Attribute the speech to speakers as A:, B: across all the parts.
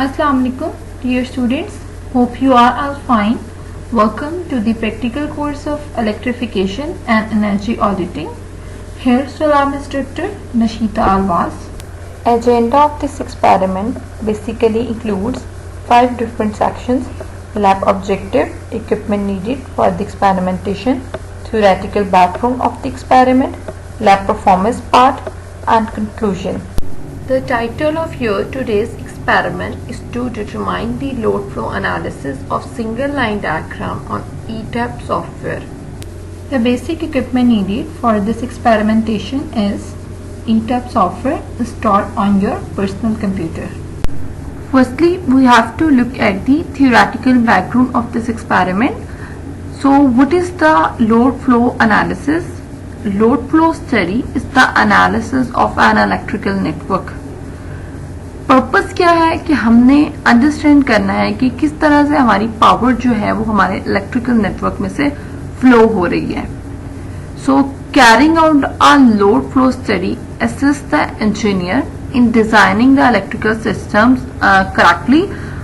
A: Assalamu alaikum, dear students. Hope you are all fine. Welcome to the practical course of electrification and energy auditing. Here's your lab instructor Nashita Alwas.
B: Agenda of this experiment basically includes 5 different sections: lab objective, equipment needed for the experimentation, theoretical background of the experiment, lab performance part, and conclusion.
C: The title of your today's experiment is to determine the load flow analysis of single line diagram on ETAP software.
A: The basic equipment needed for this experimentation is ETAP software installed on your personal computer. Firstly, we have to look at the theoretical background of this experiment. So, what is the load flow analysis? Load flow study is the analysis of an electrical network. Purpose क्या है कि हमने understand करना है कि किस तरह से हमारी पावर जो है वो हमारे इलेक्ट्रिकल नेटवर्क में से फ्लो हो रही है. So carrying out a load flow study assist the engineer in designing the electrical systems correctly.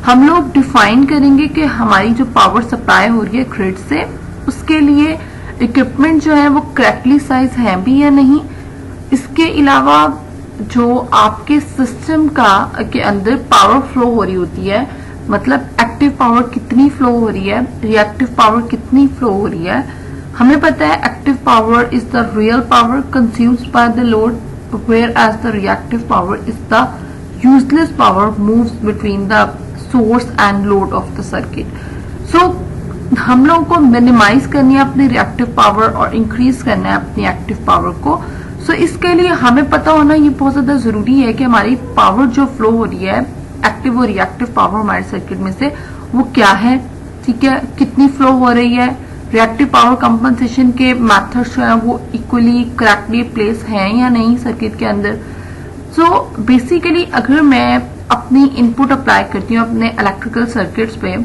A: हम लोग डिफाइन करेंगे कि हमारी जो पावर सप्लाई हो रही है ग्रिड से, उसके लिए इक्विपमेंट जो है वो करेक्टली साइज है भी या नहीं. इसके अलावा जो आपके सिस्टम के अंदर पावर फ्लो हो रही होती है, मतलब एक्टिव पावर कितनी फ्लो हो रही है, रिएक्टिव पावर कितनी फ्लो हो रही है. हमें पता है active power is the real power consumed by the load, whereas the reactive power is the useless power moves between the source and load of the circuit. So हम लोगों को मिनिमाइज करनी है अपनी रिएक्टिव पावर और increase करना है अपनी एक्टिव पावर को. सो इसके लिए हमें पता होना ये बहुत ज्यादा जरूरी है कि हमारी पावर जो फ्लो हो रही है, एक्टिव और रिएक्टिव पावर हमारे सर्किट में से, वो क्या है. ठीक है, कितनी फ्लो हो रही है, रिएक्टिव पावर कंपनसेशन के मेथड्स जो है वो इक्वली करेक्टली प्लेस हैं या नहीं सर्किट के अंदर. सो बेसिकली अगर मैं अपनी इनपुट अप्लाई करती हूँ अपने इलेक्ट्रिकल सर्किट्स पे,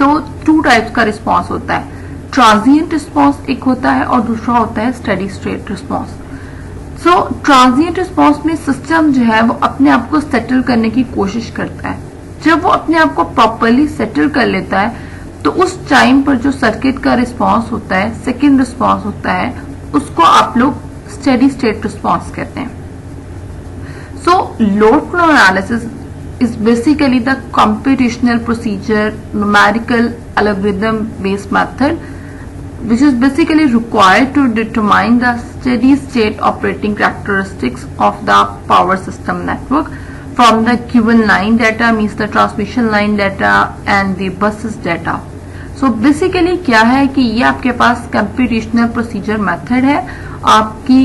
A: तो 2 टाइप्स का रिस्पॉन्स होता है. ट्रांजिएंट रिस्पॉन्स एक होता है और दूसरा होता है स्टेडी स्टेट रिस्पॉन्स. सो ट्रांजिएंट रिस्पॉन्स में सिस्टम जो है वो अपने आप को सेटल करने की कोशिश करता है. जब वो अपने आप को प्रॉपरली सेटल कर लेता है तो उस टाइम पर जो सर्किट का रिस्पॉन्स होता है, सेकेंड रिस्पॉन्स होता है, उसको आप लोग स्टेडी स्टेट रिस्पॉन्स कहते हैं. सो load flow analysis is basically the computational procedure, numerical algorithm based method which is basically required to determine the steady state operating characteristics of the power system network from the given line data, means the transmission line data and the buses data. So basically क्या है कि ये आपके पास computational procedure method है आपकी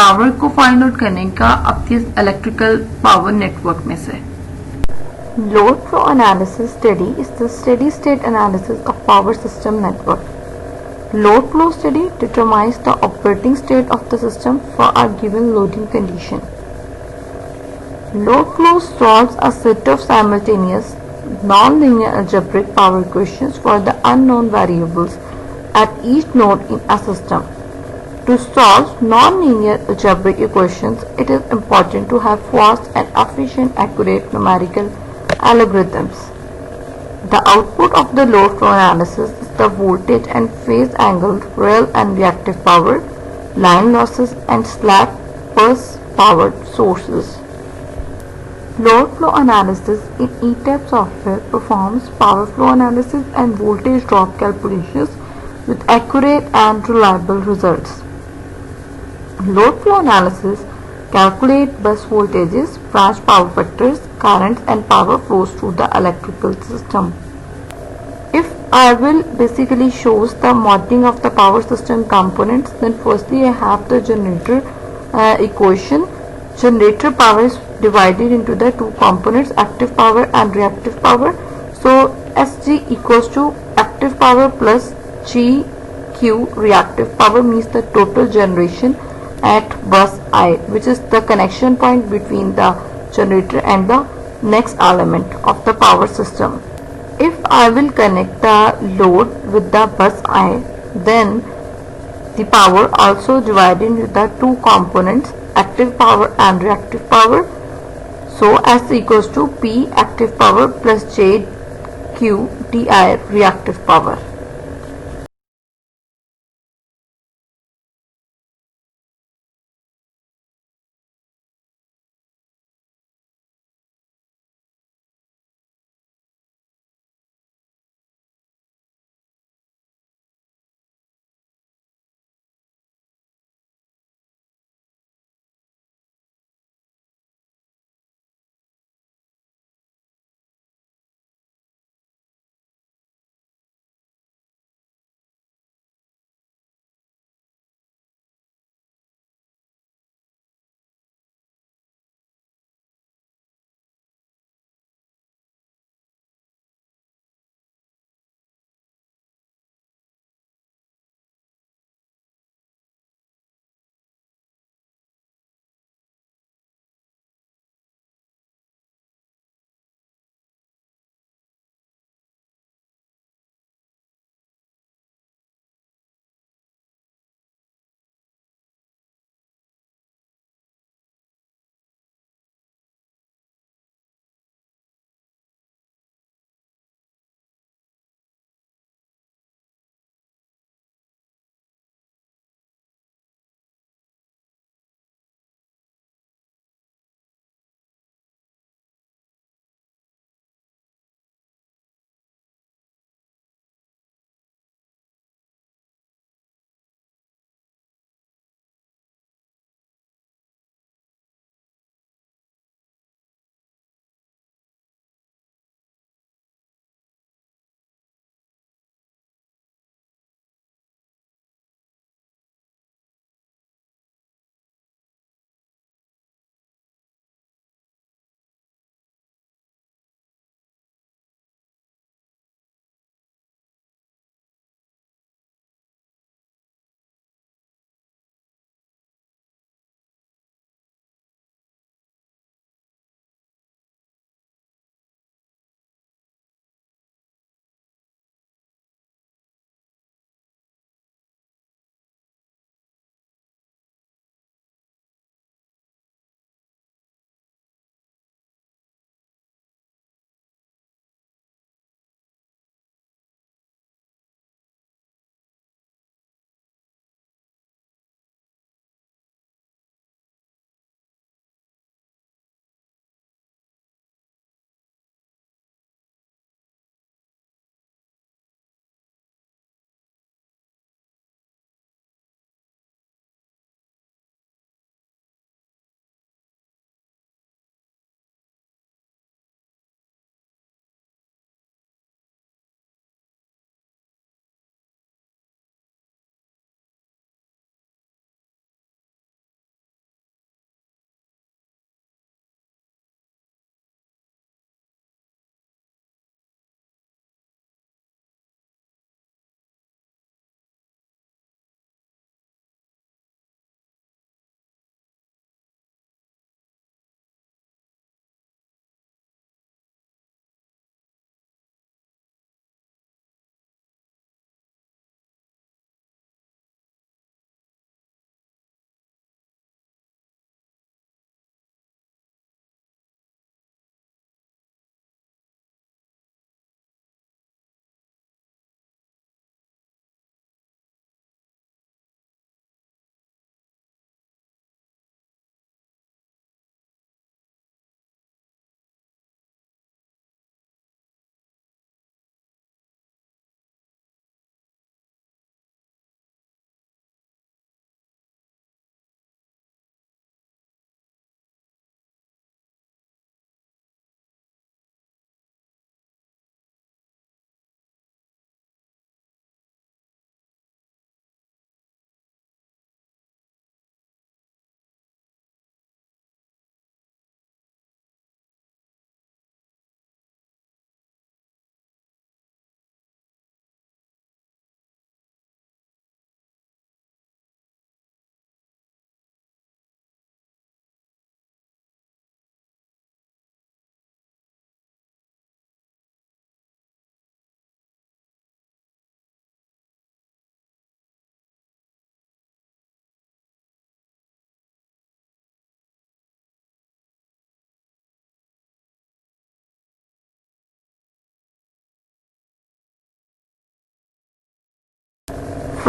A: power को find out करने का आपके इलेक्ट्रिकल पावर नेटवर्क में से.
B: Load flow analysis study is the steady state analysis of power system network. Load flow study determines the operating state of the system for a given loading condition. Load flow solves a set of simultaneous non-linear algebraic power equations for the unknown variables at each node in a system. To solve non-linear algebraic equations, it is important to have fast and efficient accurate numerical algorithms. The output of the load flow analysis is the voltage and phase angle, real and reactive power, line losses and slack bus power sources. Load flow analysis in ETAP software performs power flow analysis and voltage drop calculations with accurate and reliable results. Load flow analysis calculate bus voltages, branch power factors, currents and power flows through the electrical system. If I will basically shows the modeling of the power system components, then firstly I have the generator equation. Generator power is divided into the 2 components, active power and reactive power. So Sg equals to active power plus Gq reactive power, means the total generation at bus I, which is the connection point between the generator and the next element of the power system. If I will connect the load with the bus I, then the power also divided into the 2 components, active power and reactive power. So S equals to P active power plus J Q Ti reactive power.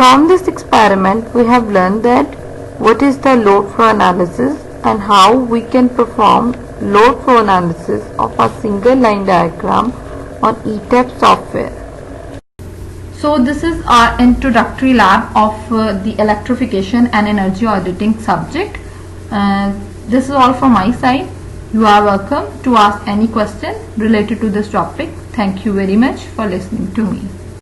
B: From this experiment, we have learned that what is the load flow analysis and how we can perform load flow analysis of a single line diagram on ETAP software.
A: So this is our introductory lab of the electrification and energy auditing subject. This is all from my side. You are welcome to ask any question related to this topic. Thank you very much for listening to me.